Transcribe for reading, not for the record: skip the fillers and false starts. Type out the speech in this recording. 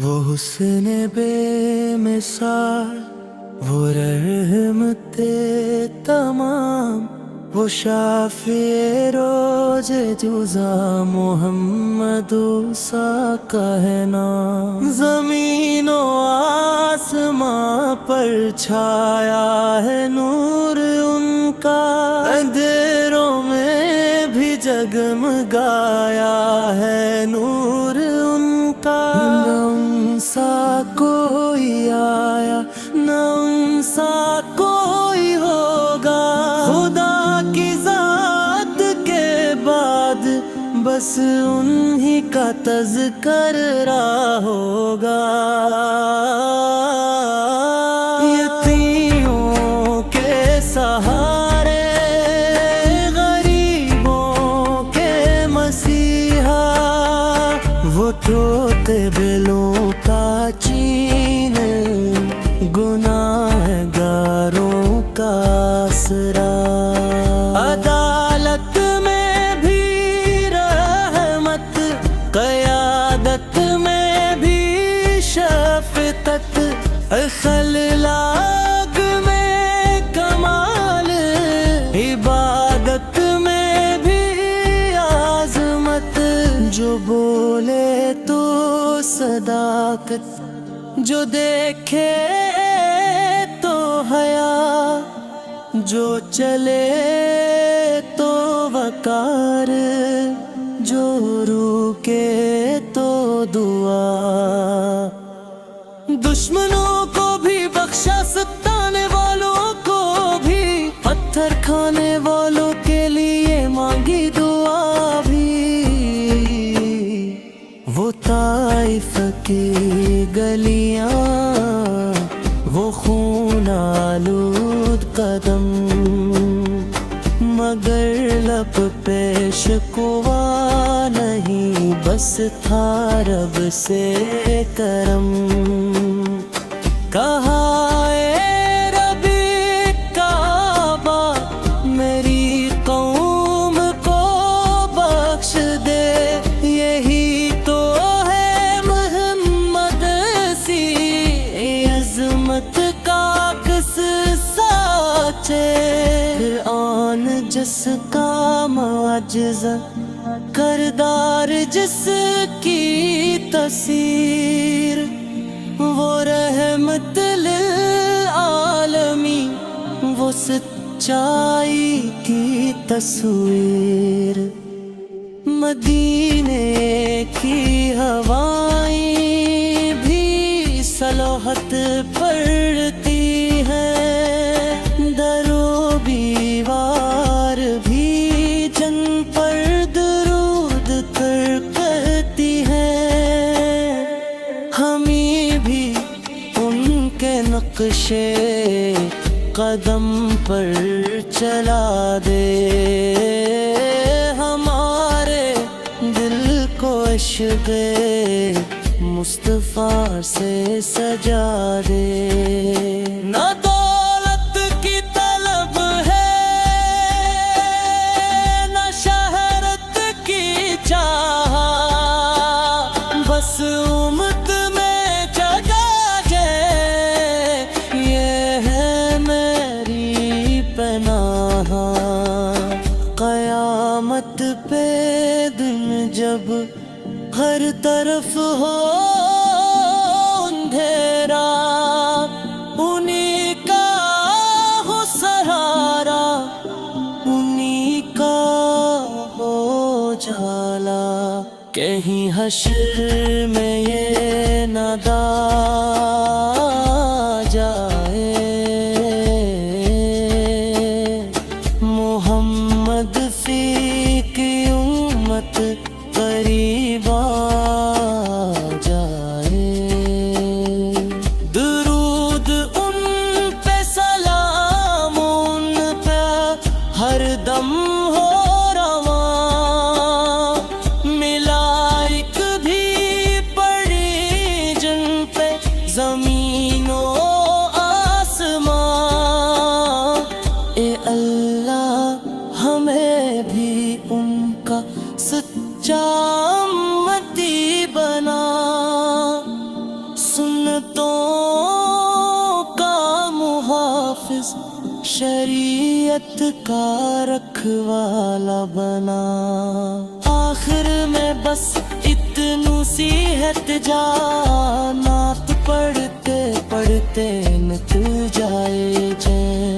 وہ حسن بے مثال، وہ رحمت تمام، وہ شافع روز جزا محمد سا کا ہے نام۔ زمین و آسماں پر چھایا ہے نور ان کا، اندھیروں میں بھی جگمگایا ہے نور ان کا۔ نہ ان سا کوئی آیا، نہ ان سا کوئی ہوگا، خدا کی ذات کے بعد بس انہی کا تذکرہ ہوگا۔ یتیموں کے سہارے، غریبوں کے مسیحا، وہ ٹوٹے بلوں کا چین، گناہ گاروں کا آسرا۔ عدالت میں بھی رحمت، قیادت میں بھی شفقت، اخلاق میں کمال، عبادت میں بھی عظمت۔ جو بولے تو صداقت، جو دیکھے تو حیا، جو چلے تو وقار، جو روکے تو دعا۔ دشمنوں کو بھی بخشا، ستانے والوں کو بھی، پتھر کھانے والوں کے لیے مانگی دعا بھی۔ وہ طائف کی گلیاں، وہ خون آلود قدم، مگر لب پہ شکوہ نہیں، بس تھا رب سے کرم۔ کہا اے ربی کعبہ، میری قوم کو بخش دے، یہی تو ہے محمد سی عظمت کا کس ساچے۔ فرعون جس کا معجزہ، کردار جس کی تصویر، وہ رحمت للعالمین، وہ سچائی کی تصویر۔ مدینے کی ہوائیں بھی صلوحت پڑھتی ہیں، در و دیوار بھی جن پر درود کرتی ہیں۔ ہمیں بھی ان کے نقشے قدم پر چلا دے، ہمارے دل کو عشق مصطفیٰ سے سجا دے۔ نہ دولت کی طلب ہے، نہ شہرت کی چاہ، بس امت میں جگہ ہے، یہ ہے میری پناہ۔ قیامت پہ دن جب ہر طرف ہو اندھیرا، انہی کا ہو سہارا، انہی کا ہو جالا۔ کہیں حشر میں یہ ندا جائے، محمد فی کی امت قریب آ جائے۔ درود ان پہ، سلام ان پہ ہر دم ہو رواں، ملائک بھی پڑھی جن پہ زمین و آسماں۔ اے اللہ ہمیں بھی ان کا سچا امتی بنا، سنتوں کا محافظ شریعت کا رکھوالا بنا آخر میں بس اتنو سی ہے نعت پڑھتے پڑھتے نت جائے چین